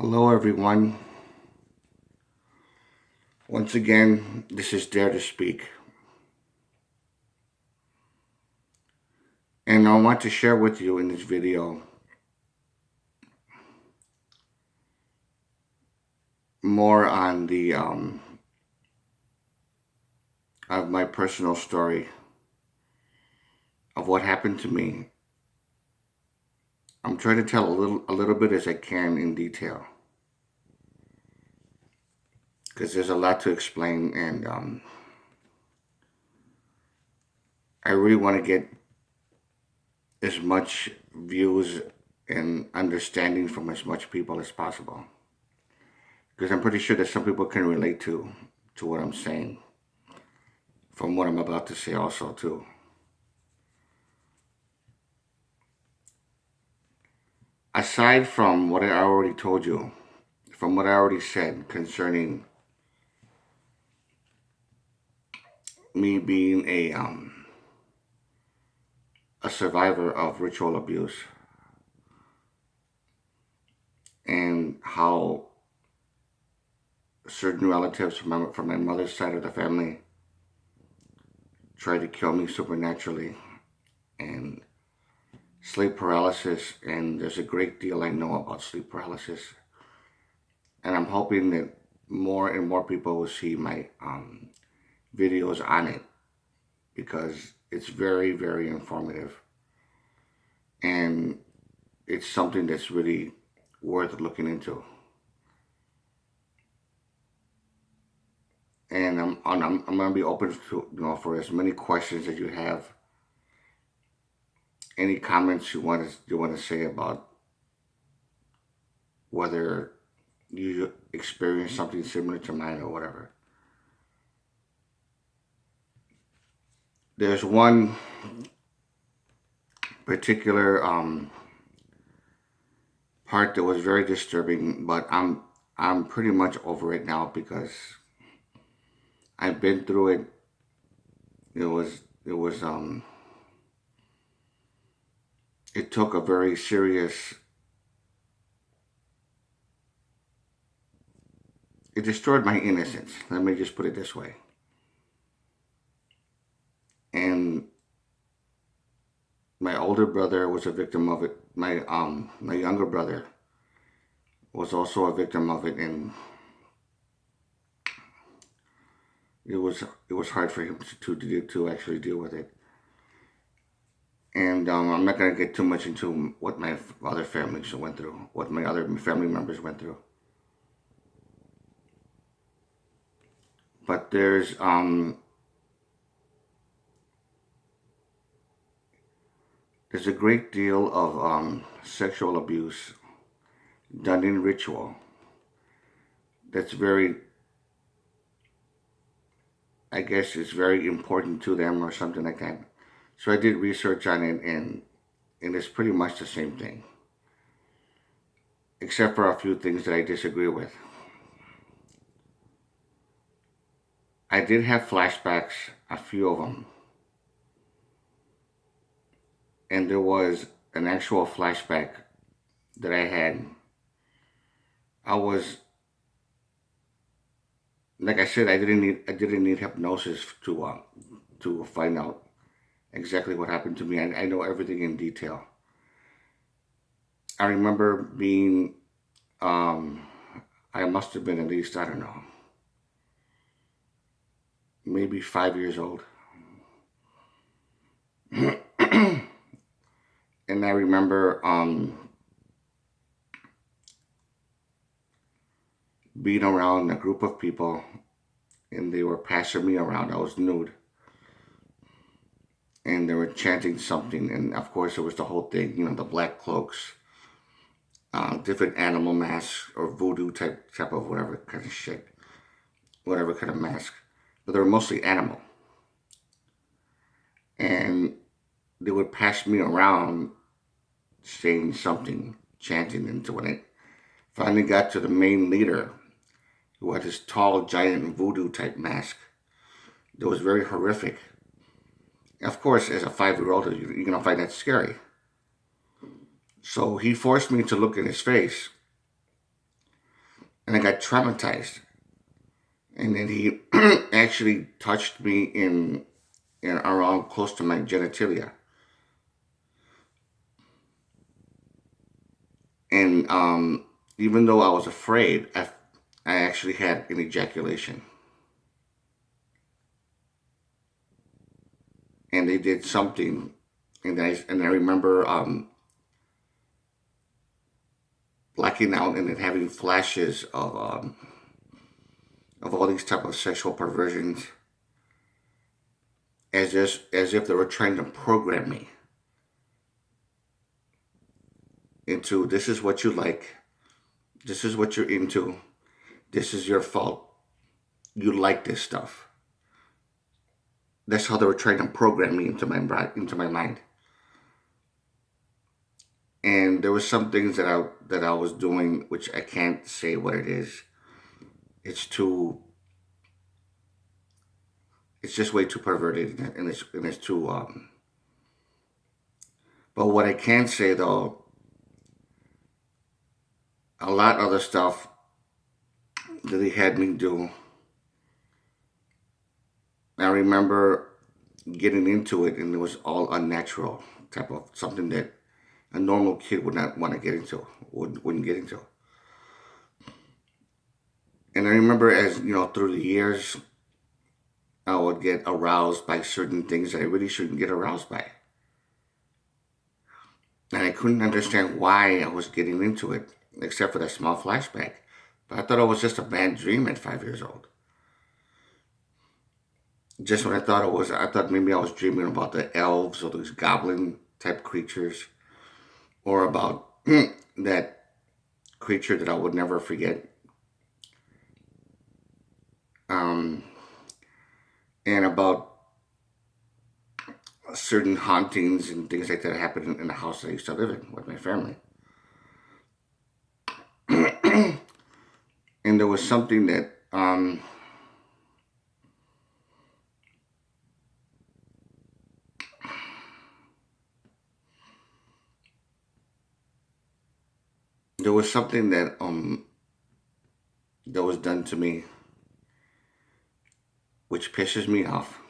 Hello, everyone. Once again, this is Dare to Speak. And I want to share with you in this video more on the of my personal story of what happened to me. I'm trying to tell a little bit as I can in detail because there's a lot to explain, and I really want to get as much views and understanding from as much people as possible, because I'm pretty sure that some people can relate to what I'm saying from what I'm about to say also too. Aside from what I already told you, from what I already said concerning me being a survivor of ritual abuse, and how certain relatives from my mother's side of the family tried to kill me supernaturally, and sleep paralysis, and there's a great deal I know about sleep paralysis, and I'm hoping that more and more people will see my videos on it, because it's very, very informative, and it's something that's really worth looking into. And I'm going to be open to, for as many questions that you have, any comments you want to say about whether you experience something similar to mine or whatever. There's one particular part that was very disturbing, but I'm pretty much over it now because I've been through it. It was it took a very serious. It destroyed my innocence. Let me just put it this way. And my older brother was a victim of it. My younger brother was also a victim of it, and it was hard for him to actually deal with it. And I'm not going to get too much into what my other families went through, what my other family members went through. But there's a great deal of sexual abuse done in ritual that's very, I guess it's very important to them or something like that. So I did research on it, and it's pretty much the same thing, except for a few things that I disagree with. I did have flashbacks, a few of them, and there was an actual flashback that I had. I was, like I said, I didn't need hypnosis to find out exactly what happened to me. I know everything in detail. I remember being, um, I must have been at least, I don't know, maybe 5 years old. And I remember being around a group of people, and they were passing me around. I was nude, and they were chanting something. And of course, it was the whole thing, the black cloaks, different animal masks or voodoo type of whatever kind of shit, whatever kind of mask. But they were mostly animal, and they would pass me around saying something, chanting into it. Finally got to the main leader, who had this tall, giant voodoo type mask that was very horrific. Of course, as a 5-year old, you're going to find that scary. So he forced me to look in his face, and I got traumatized. And then he actually touched me in around close to my genitalia. And even though I was afraid, I actually had an ejaculation. And they did something, and I remember blacking out and then having flashes of all these type of sexual perversions, as if they were trying to program me into, this is what you like, this is what you're into, this is your fault, you like this stuff. That's how they were trying to program me into my mind. And there were some things that I was doing which I can't say what it is. It's too. It's just way too perverted, and it's too. But what I can say though, a lot of the stuff that he had me do, I remember getting into it, and it was all unnatural type of something that a normal kid would not want to get into, wouldn't get into. And I remember, as you know, through the years, I would get aroused by certain things that I really shouldn't get aroused by. And I couldn't understand why I was getting into it, except for that small flashback. But I thought it was just a bad dream at 5 years old. Just when I thought maybe I was dreaming about the elves or those goblin type creatures, or about that creature that I would never forget. Um, and about certain hauntings and things like that happened in the house I used to live in with my family. And there was something that there was something that was done to me which pisses me off.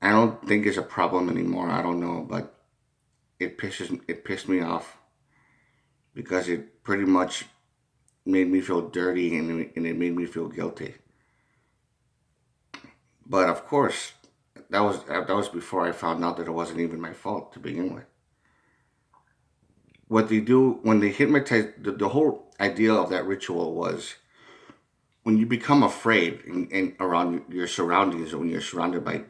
I don't think it's a problem anymore. I don't know, but it pissed me off because it pretty much made me feel dirty, and it made me feel guilty. But of course, that was before I found out that it wasn't even my fault to begin with. What they do when they hypnotize, the whole idea of that ritual was when you become afraid and around your surroundings, or when you're surrounded by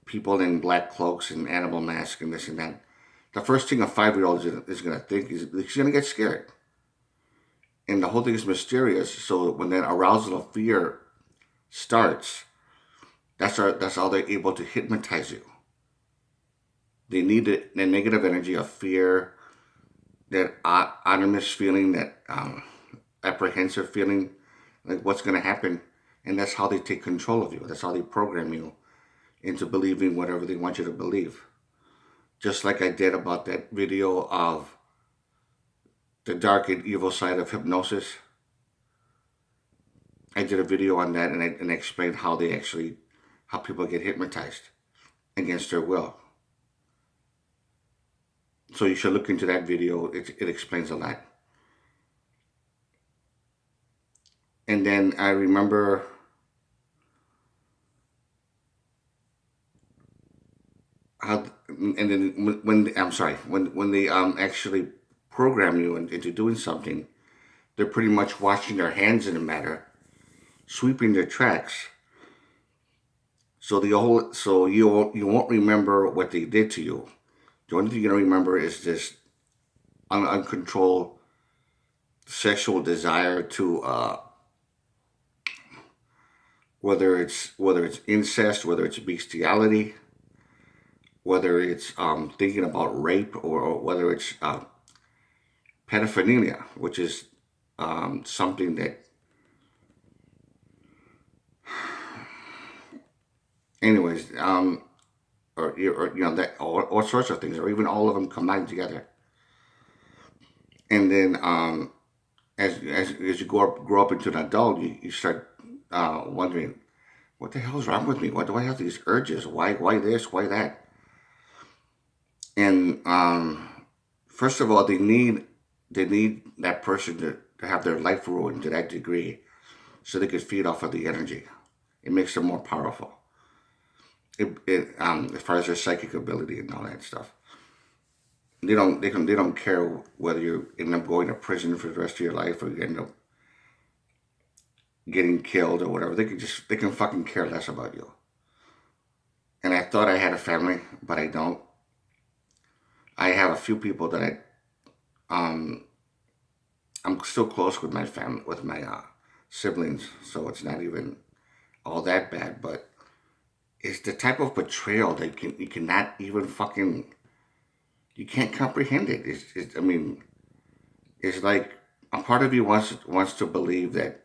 people in black cloaks and animal masks and this and that, the first thing a 5-year-old is going to think is he's going to get scared. And the whole thing is mysterious. So when that arousal of fear starts, that's how they're able to hypnotize you. They need the negative energy of fear, that ominous feeling, that apprehensive feeling, like what's going to happen. And that's how they take control of you. That's how they program you into believing whatever they want you to believe. Just like I did about that video of the dark and evil side of hypnosis. I did a video on that, and I explained how people get hypnotized against their will. So you should look into that video. It explains a lot. And then I remember how, and then when I'm sorry, when they actually program you into doing something, they're pretty much washing their hands in the matter, sweeping their tracks. So you won't remember what they did to you. The only thing you're gonna remember is this uncontrolled sexual desire to whether it's incest, whether it's bestiality, whether it's thinking about rape, or whether it's pedophilia, which is something that, anyways, or that, or all sorts of things, or even all of them combined together. And then as you grow up into an adult, you start wondering, what the hell's wrong with me? Why do I have these urges? Why this? Why that? And first of all, they need that person to have their life ruined to that degree, so they could feed off of the energy. It makes them more powerful. As far as their psychic ability and all that stuff. They don't care whether you end up going to prison for the rest of your life, or you end up getting killed or whatever. They can fucking care less about you. And I thought I had a family, but I don't. I have a few people that I'm still close with my family, with my siblings, so it's not even all that bad. But it's the type of betrayal that you cannot even fucking, you can't comprehend it. I mean, it's like a part of you wants to believe that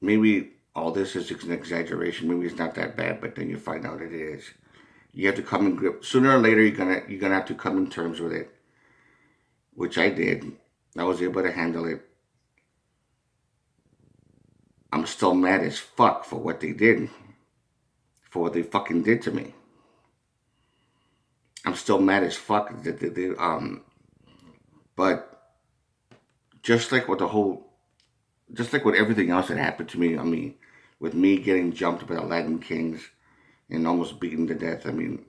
maybe all this is an exaggeration. Maybe it's not that bad, but then you find out it is. You have to come in grip. Sooner or later, you're gonna have to come in terms with it, which I did. I was able to handle it. I'm still mad as fuck for what they did, for what they fucking did to me. I'm still mad as fuck that they but just like with everything else that happened to me, I mean, with me getting jumped by the Latin Kings and almost beaten to death, I mean,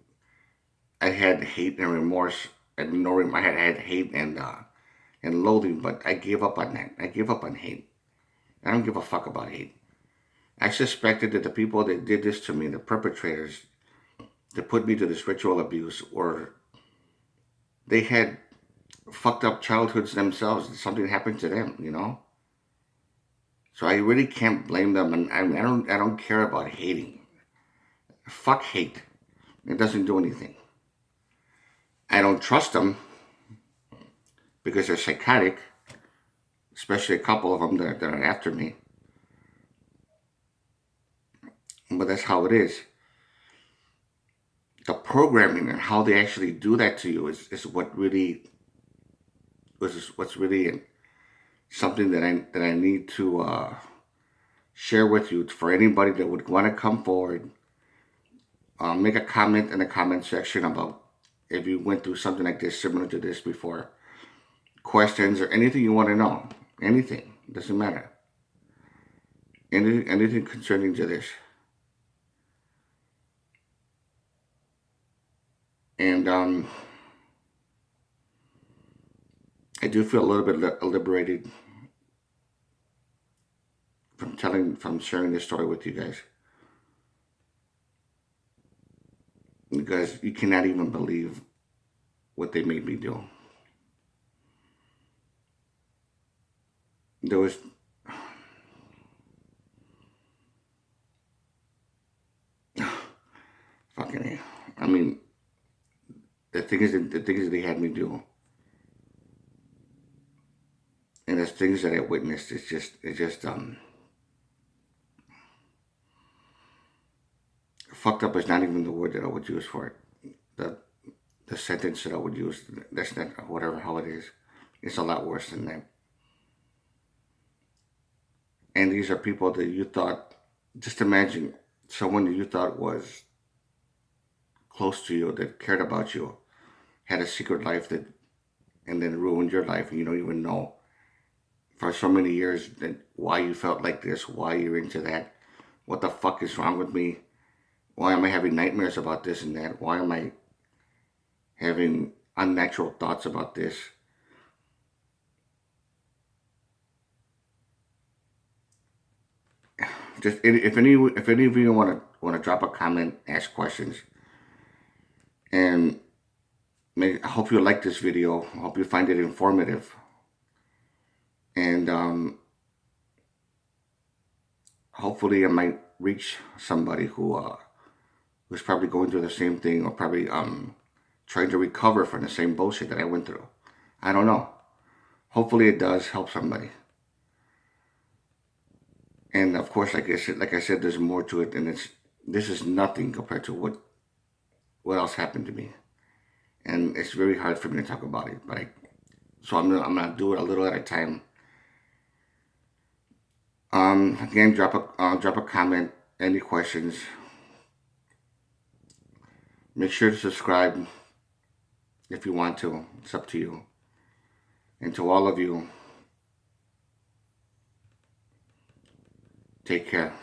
I had hate and remorse, and I had hate and loathing, but I gave up on that. I gave up on hate. I don't give a fuck about hate. I suspected that the people that did this to me, the perpetrators, that put me to this ritual abuse, or they had fucked up childhoods themselves. Something happened to them, So I really can't blame them, and I don't care about hating. Fuck hate. It doesn't do anything. I don't trust them because they're psychotic, especially a couple of them that are after me. But that's how it is. The programming and how they actually do that to you is what's really something that I need to share with you, for anybody that would want to come forward. Make a comment in the comment section about if you went through something like this, similar to this before. Questions or anything you want to know. Anything. Doesn't matter. Anything concerning to this. And I do feel a little bit liberated from sharing this story with you guys. Because you cannot even believe what they made me do. There was fucking, I mean, the things that they had me do, and the things that I witnessed, it's just fucked up is not even the word that I would use for it. The sentence that I would use, that's not, how it is. It's a lot worse than that. And these are people that you thought, just imagine someone that you thought was close to you, that cared about you, had a secret life and then ruined your life, and you don't even know for so many years that why you felt like this, why you're into that, what the fuck is wrong with me, why am I having nightmares about this and that, why am I having unnatural thoughts about this. Just if any of you want to drop a comment, ask questions, and I hope you like this video. I hope you find it informative, and hopefully I might reach somebody who's probably going through the same thing, or probably trying to recover from the same bullshit that I went through. I don't know. Hopefully it does help somebody. And of course, like I said, there's more to it, and this is nothing compared to what what else happened to me, and it's very hard for me to talk about it. But so I'm gonna do it a little at a time. Again, drop a comment. Any questions? Make sure to subscribe if you want to. It's up to you. And to all of you, take care.